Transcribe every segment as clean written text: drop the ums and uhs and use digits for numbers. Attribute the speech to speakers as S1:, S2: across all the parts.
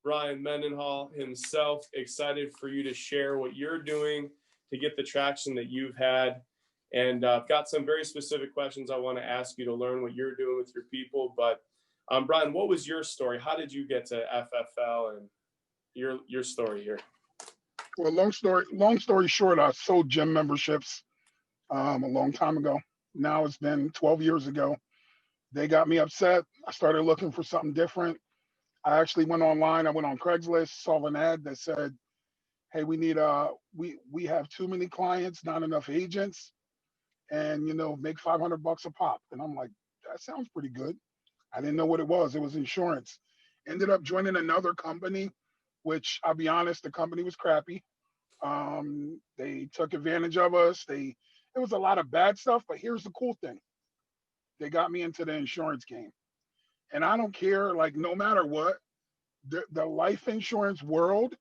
S1: Brian Mendenhall himself. Excited for you to share what you're doing to get the traction that you've had. And I've got some very specific questions I want to ask you to learn what you're doing with your people. But Brian, what was your story? How did you get to FFL and your story here?
S2: Well, long story short, I sold gym memberships a long time ago. Now it's been 12 years ago. They got me upset. I started looking for something different. I actually went online. I went on Craigslist, saw an ad that said, "Hey, we need we have too many clients, not enough agents, and make $500 a pop." And I'm like, that sounds pretty good. I didn't know what it was. It was insurance. Ended up joining another company, which I'll be honest, the company was crappy. They took advantage of us. It was a lot of bad stuff, but here's the cool thing. They got me into the insurance game. And I don't care, like, no matter what, the life insurance world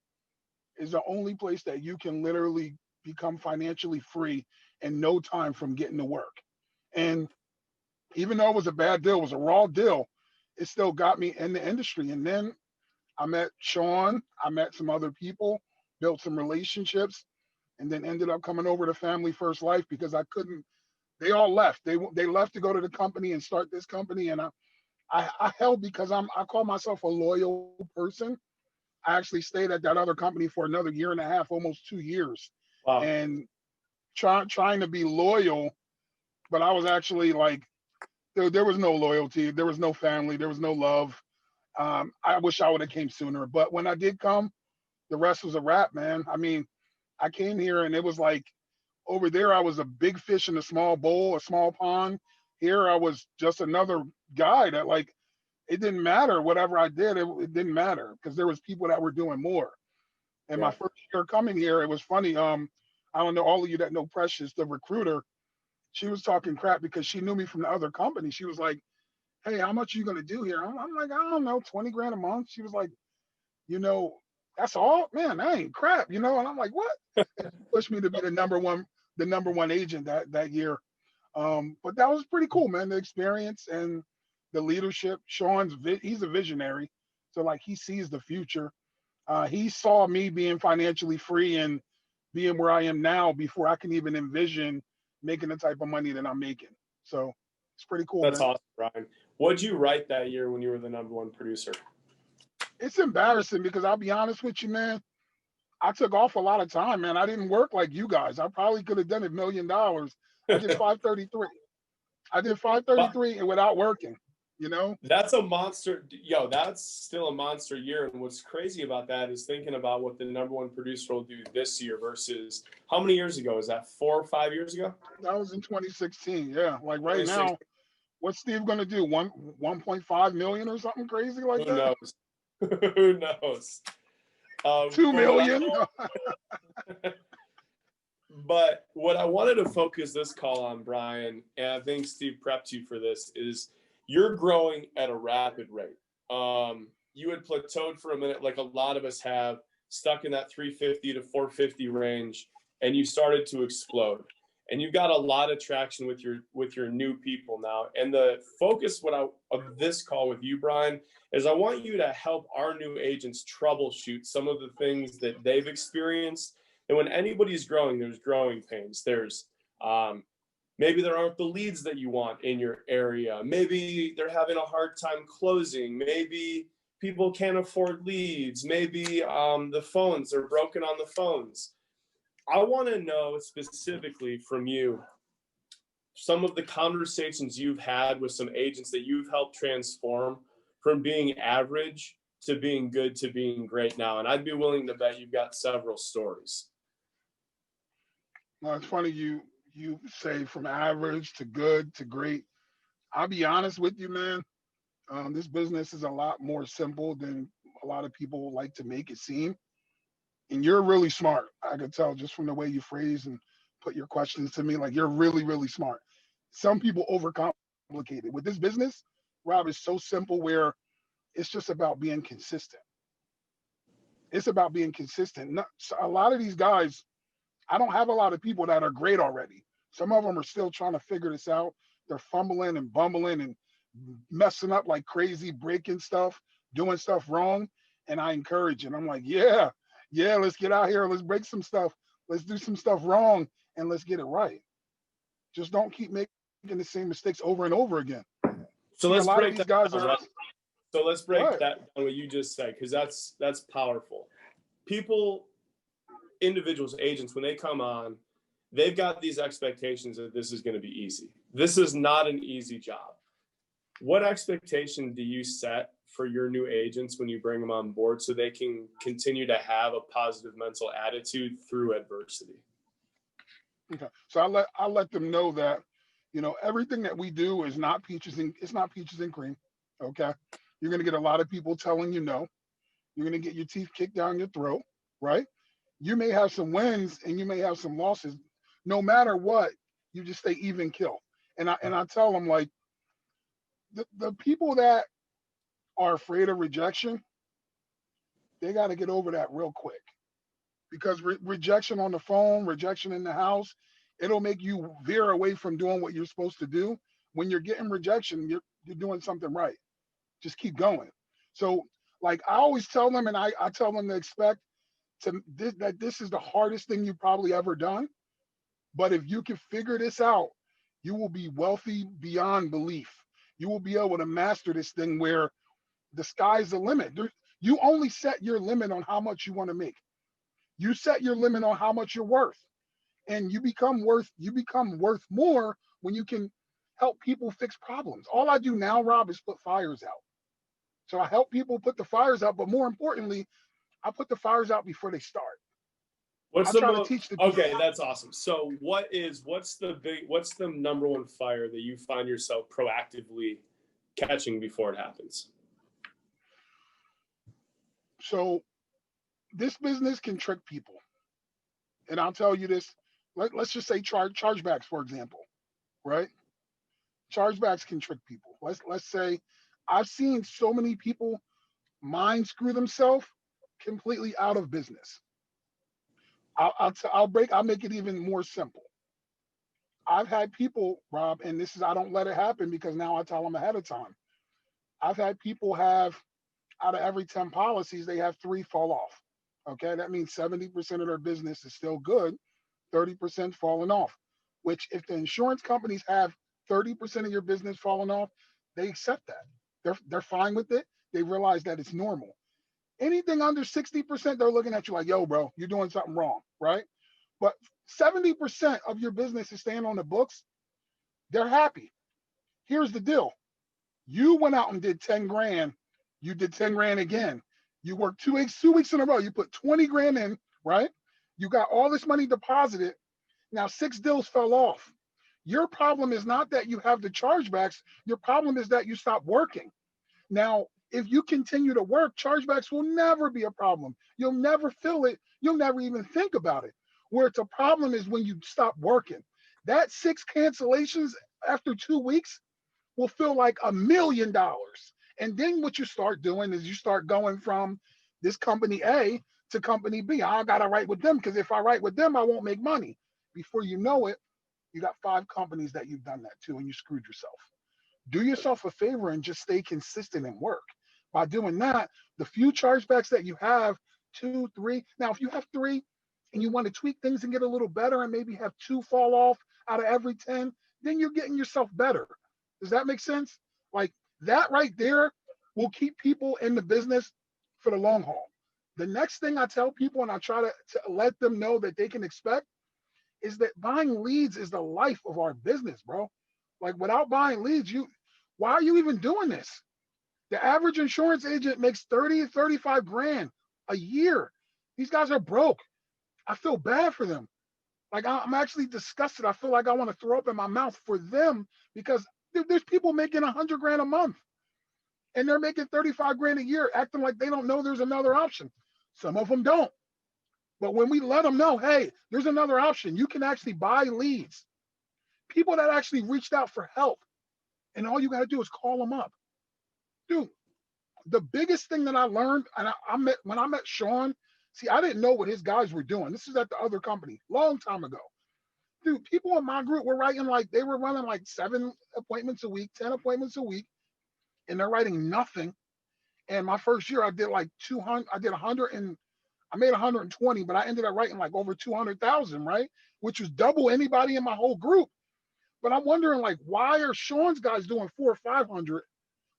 S2: is the only place that you can literally become financially free in no time from getting to work. And even though it was a bad deal, it was a raw deal, it still got me in the industry. And then I met Sean, I met some other people, built some relationships, and then ended up coming over to Family First Life because I couldn't. They all left. They left to go to the company and start this company, and I held because I call myself a loyal person. I actually stayed at that other company for another year and a half, almost 2 years,
S1: Wow.
S2: and trying to be loyal, but I was actually like, there was no loyalty, there was no family, there was no love. I wish I would have came sooner, but when I did come, the rest was a wrap, man. I mean, I came here and it was like over there, I was a big fish in a small bowl, a small pond. Here, I was just another guy that, like, it didn't matter. Whatever I did, it didn't matter because there was people that were doing more. And my first year coming here, it was funny. I don't know, all of you that know Precious, the recruiter, she was talking crap because she knew me from the other company. She was like, "Hey, how much are you going to do here?" I'm like, "I don't know, 20 grand a month." She was like, "That's all, man, that ain't crap, And I'm like, "What?" And she pushed me to be the number one agent that year. But that was pretty cool, man. The experience and the leadership. He's a visionary, so like he sees the future. He saw me being financially free and being where I am now before I can even envision making the type of money that I'm making. So it's pretty cool.
S1: That's
S2: man.
S1: awesome, Brian. What'd you write that year when you were the number one producer?
S2: It's embarrassing because I'll be honest with you, man. I took off a lot of time, man. I didn't work like you guys. I probably could have done $1 million. I did 533. I did 533 and without working,
S1: That's a monster. Yo, that's still a monster year. And what's crazy about that is thinking about what the number one producer will do this year versus how many years ago? Is that 4 or 5 years ago?
S2: That was in 2016. Yeah. Like right now, what's Steve going to do? 1.5 million or something crazy like
S1: Who
S2: that?
S1: knows? Who knows?
S2: 2 million.
S1: But what I wanted to focus this call on, Brian, and I think Steve prepped you for this, is you're growing at a rapid rate. You had plateaued for a minute, like a lot of us have, stuck in that 350 to 450 range, and you started to explode. And you've got a lot of traction with your new people now. And the focus of this call with you, Brian, is I want you to help our new agents troubleshoot some of the things that they've experienced. And when anybody's growing, there's growing pains. There's maybe there aren't the leads that you want in your area. Maybe they're having a hard time closing. Maybe people can't afford leads. Maybe the phones are broken on the phones. I want to know specifically from you some of the conversations you've had with some agents that you've helped transform from being average to being good to being great now. And I'd be willing to bet you've got several stories.
S2: Well, it's funny you say from average to good to great. I'll be honest with you, man. This business is a lot more simple than a lot of people like to make it seem. And you're really smart. I could tell just from the way you phrase and put your questions to me, like you're really, really smart. Some people overcomplicate it. With this business, Rob, is so simple where it's just about being consistent. It's about being consistent. A lot of these guys, I don't have a lot of people that are great already. Some of them are still trying to figure this out. They're fumbling and bumbling and messing up like crazy, breaking stuff, doing stuff wrong. and I encourage it. I'm like, yeah, let's get out here. Let's break some stuff. Let's do some stuff wrong and let's get it right. Just don't keep making the same mistakes over and over again.
S1: So
S2: See, a
S1: let's
S2: lot of
S1: break
S2: these
S1: that
S2: guys
S1: down.
S2: are.
S1: So let's
S2: Go
S1: break
S2: ahead.
S1: that down, what you just said, because that's powerful. People, individuals, agents, when they come on, they've got these expectations that this is going to be easy. This is not an easy job. What expectation do you set for your new agents when you bring them on board so they can continue to have a positive mental attitude through adversity?
S2: Okay. So I let them know that, everything that we do is not it's not peaches and cream. Okay. You're gonna get a lot of people telling you no. You're gonna get your teeth kicked down your throat, right? You may have some wins and you may have some losses. No matter what, you just stay even kill. And I tell them, like, the people that are afraid of rejection, they got to get over that real quick, because rejection on the phone, rejection in the house, it'll make you veer away from doing what you're supposed to do. When you're getting rejection, you're doing something right. Just keep going. So, like, I always tell them, and I tell them to expect that this is the hardest thing you've probably ever done. But if you can figure this out, you will be wealthy beyond belief. You will be able to master this thing where the sky's the limit. You only set your limit on how much you want to make. You set your limit on how much you're worth, and you become worth more when you can help people fix problems. All I do now, Rob, is put fires out. So I help people put the fires out, but more importantly, I put the fires out before they start.
S1: What's
S2: I
S1: the
S2: try to teach the people.
S1: Okay, that's awesome. So what's the number one fire that you find yourself proactively catching before it happens?
S2: So this business can trick people. And I'll tell you this. Let's just say chargebacks, for example, right? Chargebacks can trick people. Let's say I've seen so many people mind screw themselves completely out of business. I'll make it even more simple. I've had people, Rob, and I don't let it happen because now I tell them ahead of time. I've had people have, out of every 10 policies, they have 3 fall off. Okay, that means 70% of their business is still good, 30% falling off. Which, if the insurance companies have 30% of your business falling off, they accept that. They're fine with it. They realize that it's normal. Anything under 60%, they're looking at you like, yo, bro, you're doing something wrong, right? But 70% of your business is staying on the books. They're happy. Here's the deal. You went out and did 10 grand. You did 10 grand again. You worked 2 weeks in a row. You put 20 grand in, right? You got all this money deposited. Now 6 deals fell off. Your problem is not that you have the chargebacks. Your problem is that you stopped working. Now, if you continue to work, chargebacks will never be a problem. You'll never feel it. You'll never even think about it. Where it's a problem is when you stop working. That 6 cancellations after 2 weeks will feel like $1 million. And then what you start doing is you start going from this company A to company B. I got to write with them because if I write with them, I won't make money. Before you know it, you got 5 companies that you've done that to and you screwed yourself. Do yourself a favor and just stay consistent and work. By doing that, the few chargebacks that you have, 2, 3. Now, if you have 3 and you want to tweak things and get a little better and maybe have 2 fall off out of every 10, then you're getting yourself better. Does that make sense? Like, that right there will keep people in the business for the long haul. The next thing I tell people, and I try to let them know that they can expect, is that buying leads is the life of our business, bro. Like, without buying leads, why are you even doing this? The average insurance agent makes 30 to 35 grand a year. These guys are broke. I feel bad for them. Like, I'm actually disgusted. I feel like I want to throw up in my mouth for them because there's people making 100 grand a month and they're making 35 grand a year, acting like they don't know there's another option. Some of them don't. But when we let them know, hey, there's another option, you can actually buy leads. People that actually reached out for help, and all you got to do is call them up. Dude, the biggest thing that I learned, and when I met Sean, see, I didn't know what his guys were doing. This is at the other company, long time ago. Dude, people in my group were they were running like 7 appointments a week, 10 appointments a week, and they're writing nothing. And my first year I did like 200, I did 100 and I made 120, but I ended up writing like over 200,000, right? Which was double anybody in my whole group. But I'm wondering like, why are Sean's guys doing 400 or 500?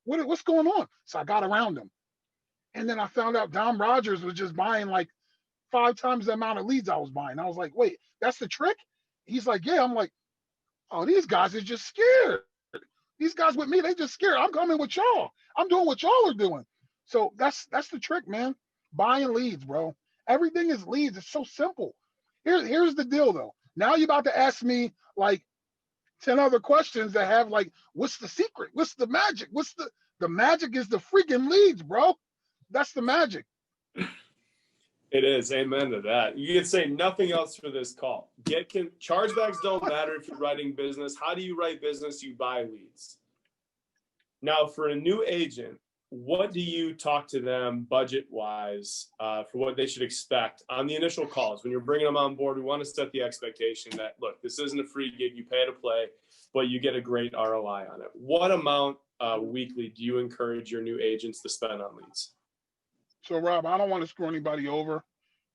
S2: What's going on? So I got around him. And then I found out Dom Rogers was just buying like 5 times the amount of leads I was buying. I was like, wait, that's the trick? He's like, yeah. I'm like, oh, these guys are just scared. These guys with me, they just scared. I'm coming with y'all. I'm doing what y'all are doing. So that's the trick, man. Buying leads, bro. Everything is leads. It's so simple. Here's the deal, though. Now you're about to ask me like 10 other questions that have like, what's the secret? What's the magic? What's the magic is the freaking leads, bro. That's the magic.
S1: It is. Amen to that. You can say nothing else for this call. Chargebacks don't matter if you're writing business. How do you write business? You buy leads. Now, for a new agent, what do you talk to them budget-wise for what they should expect on the initial calls? When you're bringing them on board, we want to set the expectation that, look, this isn't a free gig. You pay to play, but you get a great ROI on it. What amount weekly do you encourage your new agents to spend on leads?
S2: So Rob, I don't want to screw anybody over.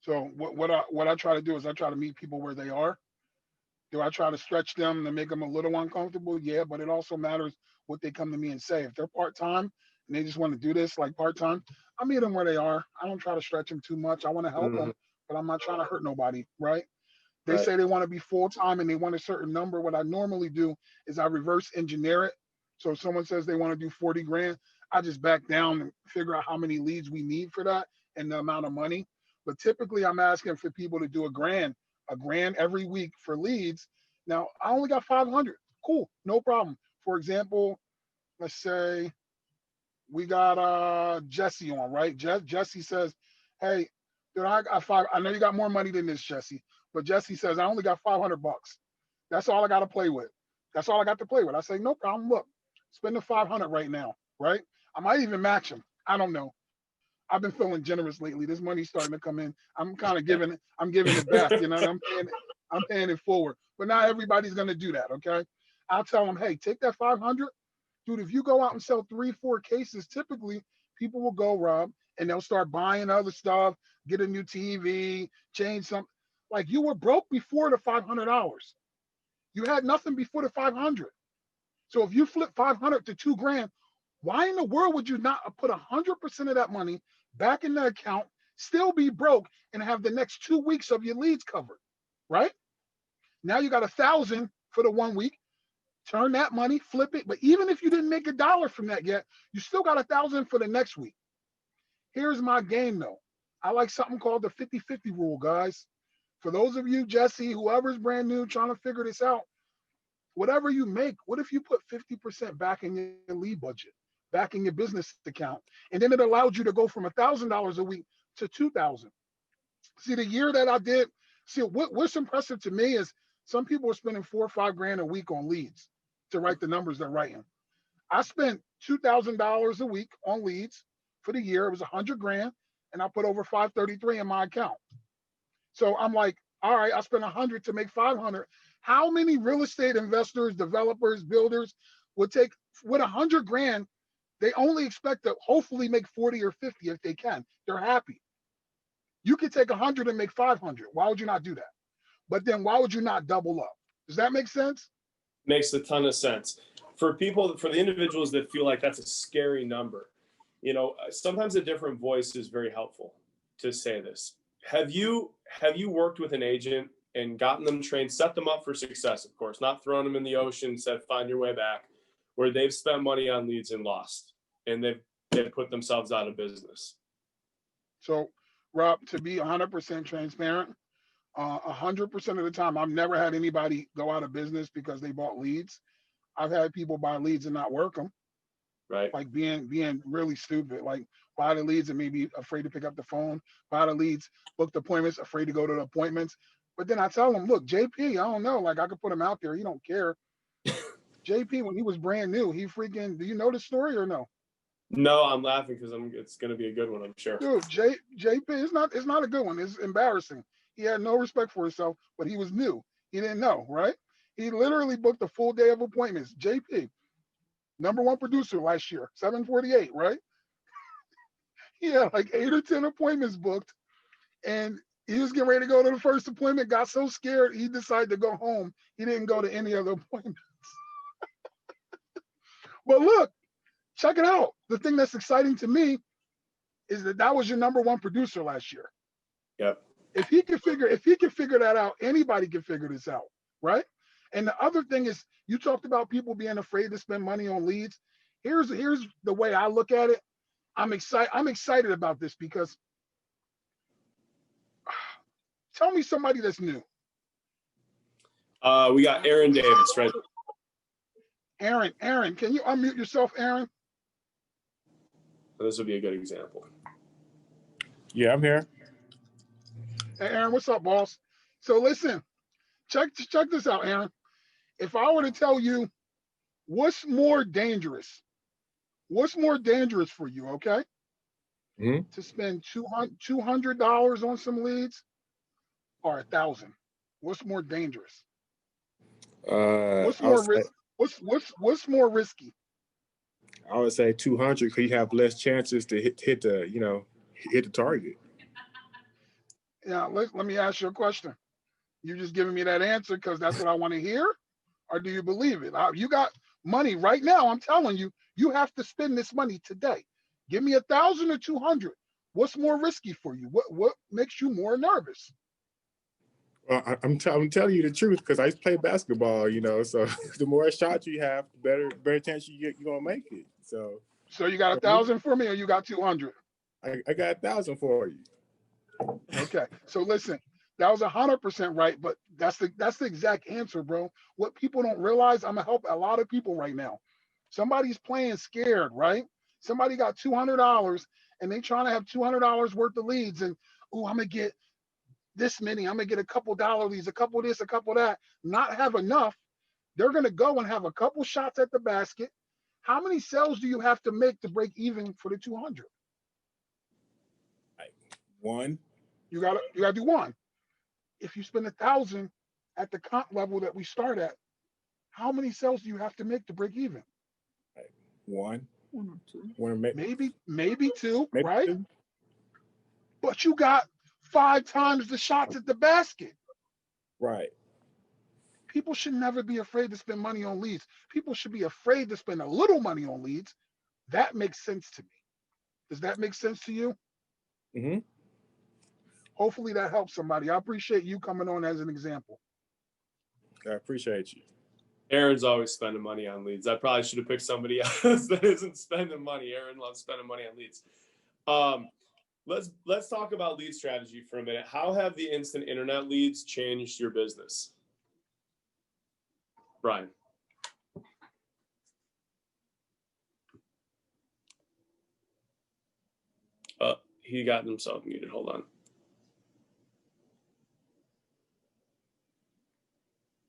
S2: So what I try to do is I try to meet people where they are. Do I try to stretch them to make them a little uncomfortable? Yeah, but it also matters what they come to me and say. If they're part-time and they just want to do this like part-time, I meet them where they are. I don't try to stretch them too much. I want to help them, but I'm not trying to hurt nobody, right? They say they want to be full-time and they want a certain number. What I normally do is I reverse engineer it. So if someone says they want to do 40 grand, I just back down and figure out how many leads we need for that and the amount of money. But typically I'm asking for people to do a grand every week for leads. Now I only got 500. Cool, no problem. For example, let's say we got Jesse on, right? Jesse says, hey, dude, I got five. I know you got more money than this, Jesse, but Jesse says I only got $500. That's all I got to play with. That's all I got to play with. I say, no problem. Look, spend the 500 right now, right? I might even match him. I don't know. I've been feeling generous lately. This money's starting to come in. I'm kind of giving it. I'm giving it back. You know, and I'm paying it forward. But not everybody's gonna do that. Okay. I'll tell them, hey, take that 500, dude. If you go out and sell 3-4 cases, typically people will go, Rob, and they'll start buying other stuff, get a new TV, change something. Like you were broke before the $500. You had nothing before the 500. So if you flip 500 to 2 grand, why in the world would you not put 100% of that money back in the account, still be broke, and have the next 2 weeks of your leads covered, right? Now you got 1,000 for the 1 week. Turn that money, flip it. But even if you didn't make $1 from that yet, you still got 1,000 for the next week. Here's my game though. I like something called the 50-50 rule, guys. For those of you, Jesse, whoever's brand new trying to figure this out, whatever you make, what if you put 50% back in your lead budget, back in your business account, and then it allowed you to go from $1,000 a week to 2,000. See, the year that I did, what's impressive to me is some people are spending 4 or 5 grand a week on leads to write the numbers they're writing. I spent $2,000 a week on leads for the year. It was 100 grand, and I put over 533 in my account. So I'm like, all right, I spent 100 to make 500. How many real estate investors, developers, builders would take with 100 grand? They only expect to hopefully make 40 or 50 if they can. They're happy. You could take 100 and make 500. Why would you not do that? But then why would you not double up? Does that make sense?
S1: Makes a ton of sense. For the individuals that feel like that's a scary number, sometimes a different voice is very helpful to say this. Have you worked with an agent and gotten them trained, set them up for success, of course, not throwing them in the ocean, said, find your way back, where they've spent money on leads and lost, and they've put themselves out of business?
S2: So, Rob, to be 100% transparent, 100% of the time, I've never had anybody go out of business because they bought leads. I've had people buy leads and not work them.
S1: Right.
S2: Like being really stupid, like buy the leads and maybe afraid to pick up the phone, buy the leads, book the appointments, afraid to go to the appointments. But then I tell them, look, JP, I don't know, like I could put him out there. He don't care. JP, when he was brand new, do you know the story or no?
S1: No, I'm laughing because it's going to be a good one, I'm sure.
S2: Dude, JP, it's not a good one. It's embarrassing. He had no respect for himself, but he was new. He didn't know, right? He literally booked a full day of appointments. JP, #1 producer last year, 748, right? He had like 8 or 10 appointments booked, and he was getting ready to go to the first appointment, got so scared, he decided to go home. He didn't go to any other appointment. But look, check it out. The thing that's exciting to me is that that was your number one producer last year.
S1: Yep.
S2: If he can figure that out, anybody can figure this out, right? And the other thing is, you talked about people being afraid to spend money on leads. Here's the way I look at it. I'm excited about this because tell me somebody that's new.
S1: We got Aaron Davis, right?
S2: Aaron, can you unmute yourself, Aaron?
S1: This would be a good example.
S3: Yeah, I'm here.
S2: Hey, Aaron, what's up, boss? So listen, check this out, Aaron. If I were to tell you what's more dangerous for you, okay?
S3: Mm-hmm.
S2: To spend $200 on some leads or $1,000? What's more dangerous? What's more risky?
S3: I would say 200 because you have less chances to hit the target.
S2: Yeah, let me ask you a question. You just giving me that answer because that's what I want to hear, or do you believe it? You got money right now. I'm telling you, you have to spend this money today. Give me 1,000 or 200. What's more risky for you? What makes you more nervous?
S3: Well, I'm telling you the truth because I used to play basketball, so the more shots you have, the better chance you're gonna make it. So
S2: you got 1,000 for me, or you got 200?
S3: I got 1,000 for you.
S2: Okay, so listen, that was 100% right, but that's the exact answer, bro. What people don't realize, I'm gonna help a lot of people right now. Somebody's playing scared, right? Somebody got $200 and they trying to have $200 worth of leads, and I'm gonna get this many. I'm gonna get a couple dollar leads, a couple this, a couple that. Not have enough. They're gonna go and have a couple shots at the basket. How many sales do you have to make to break even for the 200?
S3: One.
S2: You gotta do one. If you spend 1,000 at the comp level that we start at, how many sales do you have to make to break even?
S3: One or two.
S2: Maybe two,
S3: maybe
S2: right?
S3: Two.
S2: But you got 5 times the shots at the basket.
S3: Right.
S2: People should never be afraid to spend money on leads. People should be afraid to spend a little money on leads. That makes sense to me. Does that make sense to you?
S3: Mm-hmm.
S2: Hopefully that helps somebody. I appreciate you coming on as an example.
S3: I appreciate you.
S1: Aaron's always spending money on leads. I probably should have picked somebody else that isn't spending money. Aaron loves spending money on leads. Let's talk about lead strategy for a minute. How have the instant internet leads changed your business? Brian. He got himself muted. Hold on.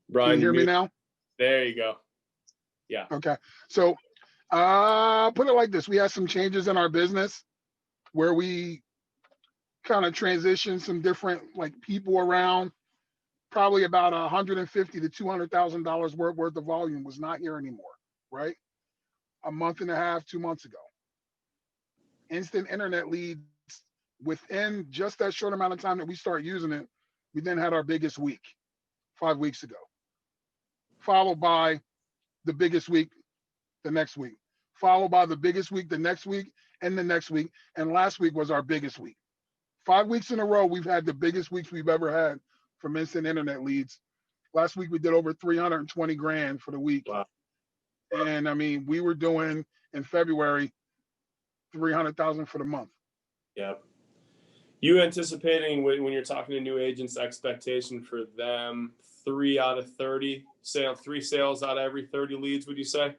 S1: Brian,
S2: can you hear me now?
S1: There you go. Yeah.
S2: Okay. So put it like this. We had some changes in our business where we kind of transitioned some different people around. Probably about $150,000 to $200,000 worth of volume was not here anymore, right? A month and a half, 2 months ago. Instant internet leads, within just that short amount of time that we start using it, we then had our biggest week 5 weeks ago, followed by the biggest week the next week, followed by the biggest week the next week and the next week. And last week was our biggest week. 5 weeks in a row, we've had the biggest weeks we've ever had from instant internet leads. Last week, we did over 320 grand for the week.
S1: Wow.
S2: And I mean, we were doing in February, 300,000 for the month.
S1: Yeah. You anticipating when you're talking to new agents, expectation for them 3 out of 30 3 sales out of every 30 leads, would you say?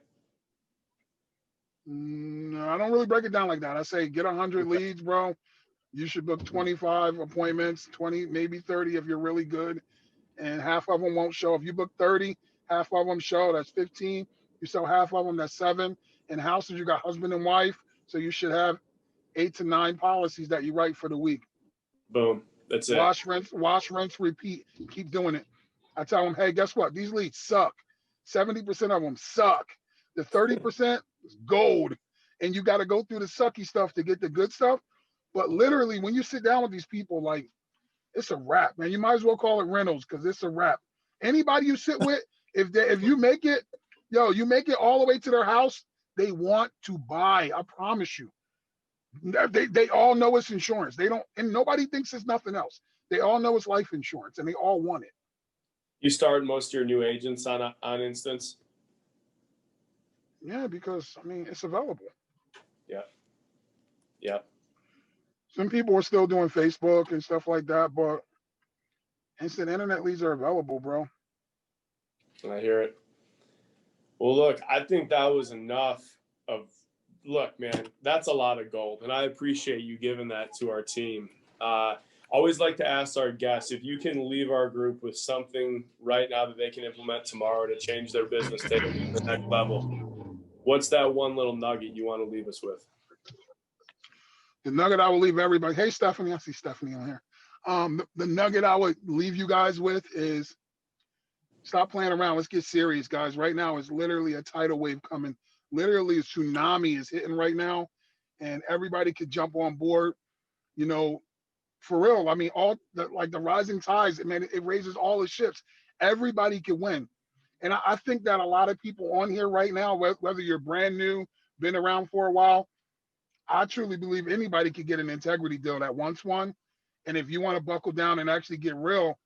S2: No, I don't really break it down like that. I say get 100 leads, bro. You should book 25 appointments, 20, maybe 30 if you're really good, and half of them won't show. If you book 30, half of them show. That's 15. You sell half of them, that's 7. In houses, you got husband and wife, so you should have 8 to 9 policies that you write for the week.
S1: Boom. That's it.
S2: Wash, rinse, repeat. Keep doing it. I tell them, hey, guess what? These leads suck. 70% of them suck. The 30% is gold. And you got to go through the sucky stuff to get the good stuff. But literally, when you sit down with these people, like, it's a wrap, man. You might as well call it Reynolds because it's a wrap. Anybody you sit with, if you make it, you make it all the way to their house, they want to buy. I promise you. They all know it's insurance. They don't, and nobody thinks it's nothing else. They all know it's life insurance, and they all want it.
S1: You start most of your new agents on Instance?
S2: Yeah, because I mean it's available.
S1: Yeah. Yeah.
S2: Some people are still doing Facebook and stuff like that, but instant internet leads are available, bro.
S1: I hear it. Well, look, I think that was enough of. Look, man, that's a lot of gold, and I appreciate you giving that to our team. Always like to ask our guests if you can leave our group with something right now that they can implement tomorrow to change their business, take it to the next level. What's that one little nugget you want to leave us with?
S2: The nugget I will leave everybody. Hey, Stephanie, I see Stephanie on here. The nugget I would leave you guys with is stop playing around. Let's get serious, guys. Right now is literally a tidal wave coming. Literally a tsunami is hitting right now, and everybody could jump on board. You know, for real. I mean, all the rising tides, man, it raises all the ships. Everybody can win. And I think that a lot of people on here right now, whether you're brand new, been around for a while, I truly believe anybody could get an integrity deal that wants one. And if you want to buckle down and actually get real,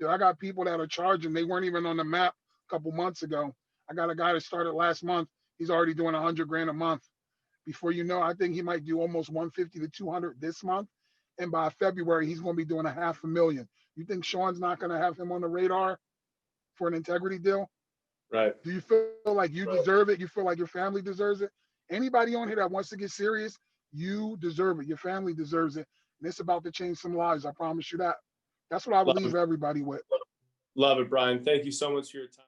S2: I got people that are charging. They weren't even on the map a couple months ago. I got a guy that started last month. He's already doing 100 grand a month. Before you know, I think he might do almost 150 to 200 this month. And by February, he's going to be doing $500,000. You think Sean's not going to have him on the radar for an integrity deal?
S1: Right.
S2: Do you feel like you deserve it? You feel like your family deserves it? Anybody on here that wants to get serious, you deserve it. Your family deserves it. And it's about to change some lives. I promise you that. That's what I would leave everybody with.
S1: Love it, Brian. Thank you so much for your time.